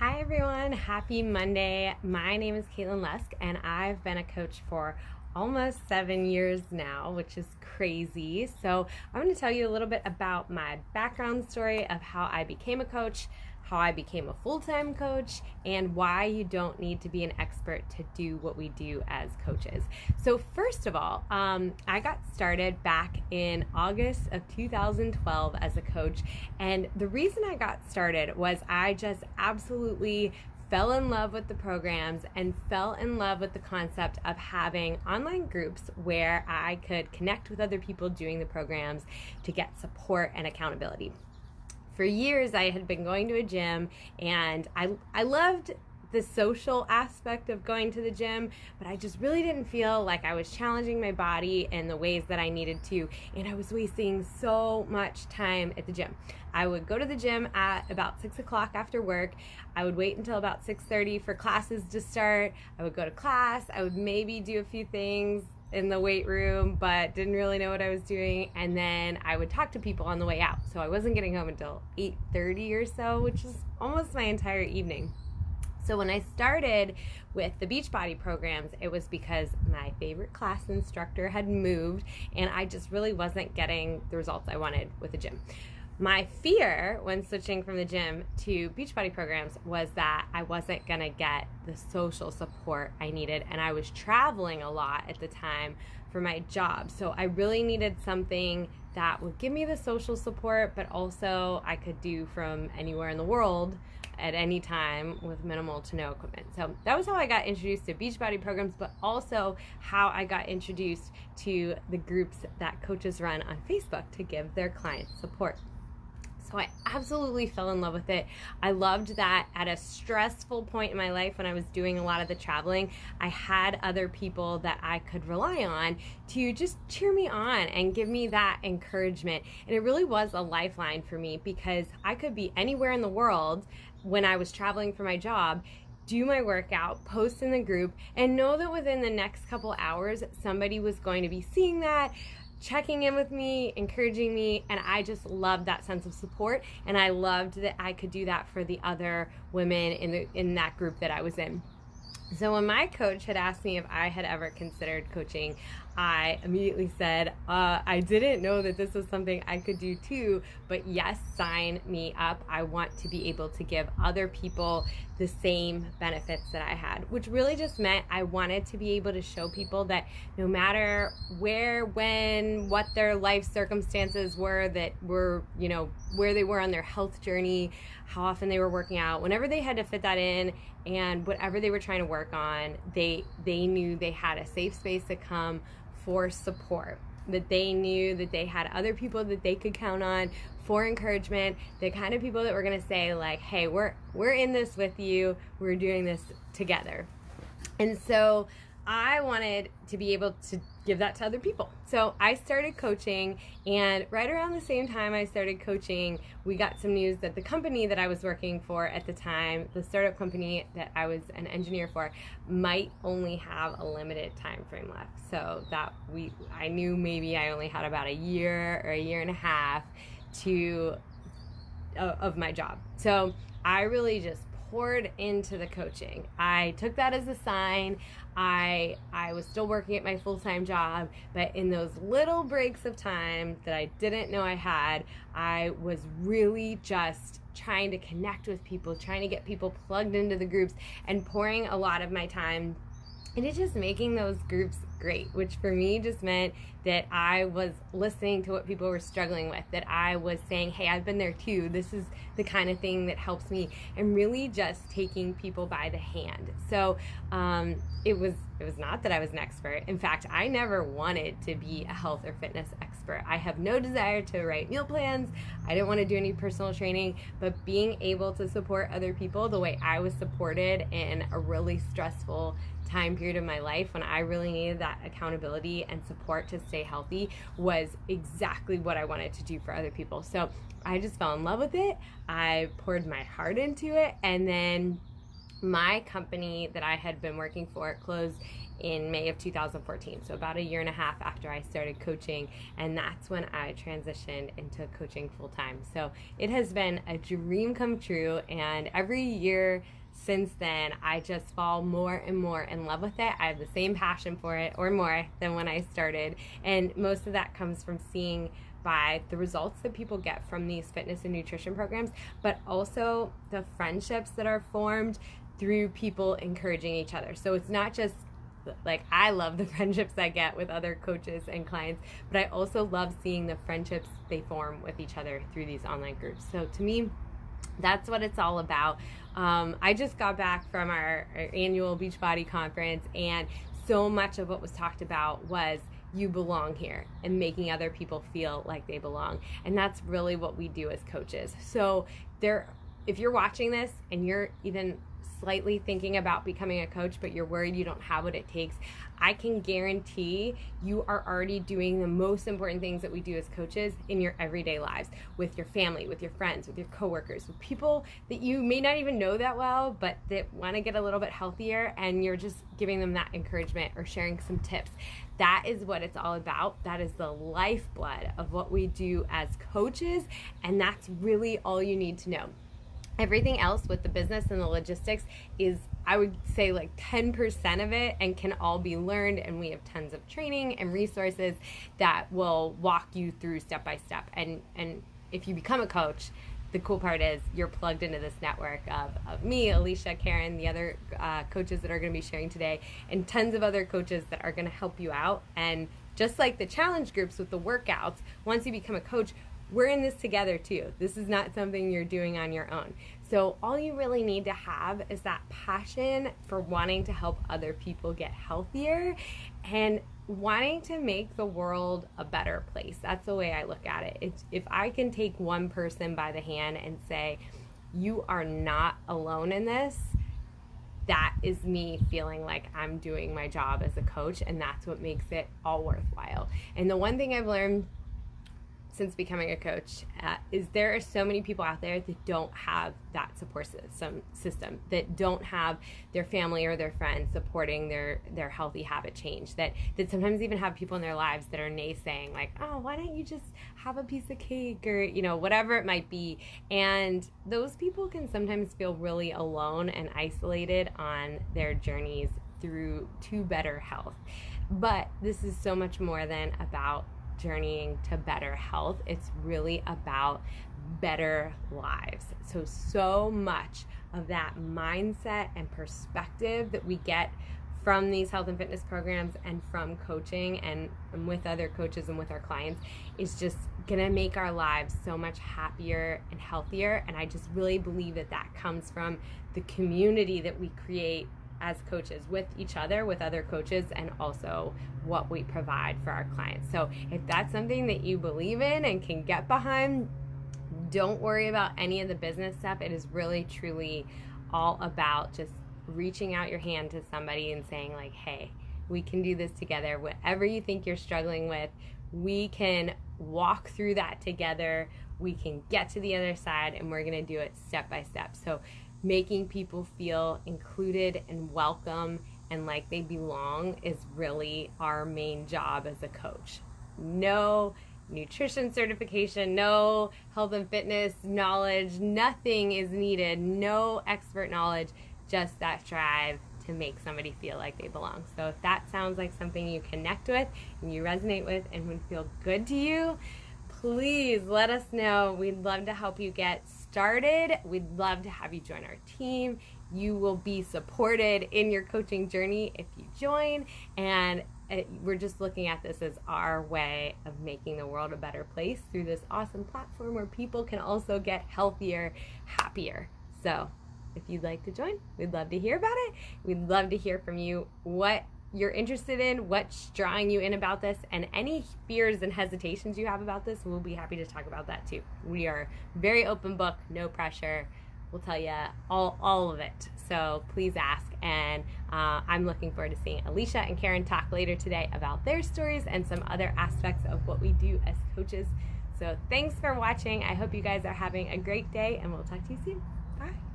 Hi everyone, happy Monday. My name is Caitlin Lusk and I've been a coach for almost 7 years now, which is crazy. So I'm going to tell you a little bit about my background story of how I became a coach, how I became a full-time coach, and why you don't need to be an expert to do what we do as coaches. So first of all, I got started back in August of 2012 as a coach, and the reason I got started was I just absolutely fell in love with the programs and fell in love with the concept of having online groups where I could connect with other people doing the programs to get support and accountability. For years, I had been going to a gym, and I loved the social aspect of going to the gym, but I just really didn't feel like I was challenging my body in the ways that I needed to, and I was wasting so much time at the gym. I would go to the gym at about 6 o'clock after work. I would wait until about 6:30 for classes to start. I would go to class. I would maybe do a few things in the weight room, but didn't really know what I was doing. And then I would talk to people on the way out. So I wasn't getting home until 8:30 or so, which is almost my entire evening. So when I started with the Beachbody programs, it was because my favorite class instructor had moved and I just really wasn't getting the results I wanted with the gym. My fear when switching from the gym to Beachbody programs was that I wasn't going to get the social support I needed, and I was traveling a lot at the time for my job. So I really needed something that would give me the social support, but also I could do from anywhere in the world at any time with minimal to no equipment. So that was how I got introduced to Beachbody programs, but also how I got introduced to the groups that coaches run on Facebook to give their clients support. So I absolutely fell in love with it. I loved that at a stressful point in my life when I was doing a lot of the traveling, I had other people that I could rely on to just cheer me on and give me that encouragement. And it really was a lifeline for me because I could be anywhere in the world when I was traveling for my job, do my workout, post in the group, and know that within the next couple hours, somebody was going to be seeing that, checking in with me, encouraging me, and I just loved that sense of support, and I loved that I could do that for the other women in that group that I was in. So when my coach had asked me if I had ever considered coaching, I immediately said, I didn't know that this was something I could do too, but yes, sign me up. I want to be able to give other people the same benefits that I had, which really just meant I wanted to be able to show people that no matter where, when, what their life circumstances were, that were, where they were on their health journey, how often they were working out, whenever they had to fit that in, and whatever they were trying to work on, they knew they had a safe space to come for support, that they knew that they had other people that they could count on for encouragement, the kind of people that were going to say like, hey, we're in this with you, we're doing this together. And so I wanted to be able to give that to other people. So I started coaching, and right around the same time I started coaching, we got some news that the company that I was working for at the time, the startup company that I was an engineer for, might only have a limited time frame left. So that I knew maybe I only had about a year or a year and a half of my job. So I really just poured into the coaching. I took that as a sign. I was still working at my full-time job, but in those little breaks of time that I didn't know I had, I was really just trying to connect with people, trying to get people plugged into the groups, and pouring a lot of my time into just making those groups great, which for me just meant that I was listening to what people were struggling with, that I was saying, hey, I've been there too, this is the kind of thing that helps me, and really just taking people by the hand. So it was not that I was an expert. In fact, I never wanted to be a health or fitness expert. I have no desire to write meal plans. I didn't want to do any personal training, but being able to support other people the way I was supported in a really stressful time period of my life when I really needed that accountability and support to stay healthy was exactly what I wanted to do for other people. So I just fell in love with it. I poured my heart into it, and then my company that I had been working for closed in May of 2014, so about a year and a half after I started coaching, and that's when I transitioned into coaching full-time. So it has been a dream come true, and every year since then I just fall more and more in love with it. I have the same passion for it, or more, than when I started, and most of that comes from seeing by the results that people get from these fitness and nutrition programs, but also the friendships that are formed through people encouraging each other. So it's not just like, I love the friendships I get with other coaches and clients, but I also love seeing the friendships they form with each other through these online groups. So to me, that's what it's all about. I just got back from our annual Beachbody conference, and so much of what was talked about was you belong here and making other people feel like they belong. And that's really what we do as coaches. So if you're watching this and you're even slightly thinking about becoming a coach, but you're worried you don't have what it takes, I can guarantee you are already doing the most important things that we do as coaches in your everyday lives, with your family, with your friends, with your coworkers, with people that you may not even know that well, but that want to get a little bit healthier, and you're just giving them that encouragement or sharing some tips. That is what it's all about. That is the lifeblood of what we do as coaches, and that's really all you need to know. Everything else with the business and the logistics is, I would say, like 10% of it, and can all be learned, and we have tons of training and resources that will walk you through step by step. And if you become a coach, the cool part is you're plugged into this network of me, Alicia, Karen, the other coaches that are going to be sharing today, and tons of other coaches that are going to help you out. And just like the challenge groups with the workouts, once you become a coach, we're in this together too. This is not something you're doing on your own. So all you really need to have is that passion for wanting to help other people get healthier and wanting to make the world a better place. That's the way I look at it. If I can take one person by the hand and say, you are not alone in this, that is me feeling like I'm doing my job as a coach, and that's what makes it all worthwhile. And the one thing I've learned since becoming a coach is there are so many people out there that don't have that support system, that don't have their family or their friends supporting their healthy habit change, that sometimes even have people in their lives that are naysaying, like, oh, why don't you just have a piece of cake, or whatever it might be. And those people can sometimes feel really alone and isolated on their journeys to better health. But this is so much more than about journeying to better health. It's really about better lives. So much of that mindset and perspective that we get from these health and fitness programs and from coaching and with other coaches and with our clients is just gonna make our lives so much happier and healthier. And I just really believe that comes from the community that we create as coaches with each other, with other coaches, and also what we provide for our clients. So if that's something that you believe in and can get behind, don't worry about any of the business stuff. It is really, truly all about just reaching out your hand to somebody and saying, like, hey, we can do this together. Whatever you think you're struggling with, we can walk through that together. We can get to the other side, and we're gonna do it step by step. So making people feel included and welcome and like they belong is really our main job as a coach. No nutrition certification, no health and fitness knowledge, nothing is needed, no expert knowledge, just that drive to make somebody feel like they belong. So if that sounds like something you connect with and you resonate with and would feel good to you, please let us know. We'd love to help you get started. We'd love to have you join our team. You will be supported in your coaching journey if you join, and we're just looking at this as our way of making the world a better place through this awesome platform where people can also get healthier, happier. So if you'd like to join, we'd love to hear about it. We'd love to hear from you what you're interested in, what's drawing you in about this, and any fears and hesitations you have about this, we'll be happy to talk about that too. We are very open book, no pressure. We'll tell you all of it. So please ask. And I'm looking forward to seeing Alicia and Karen talk later today about their stories and some other aspects of what we do as coaches. So thanks for watching. I hope you guys are having a great day, and we'll talk to you soon. Bye.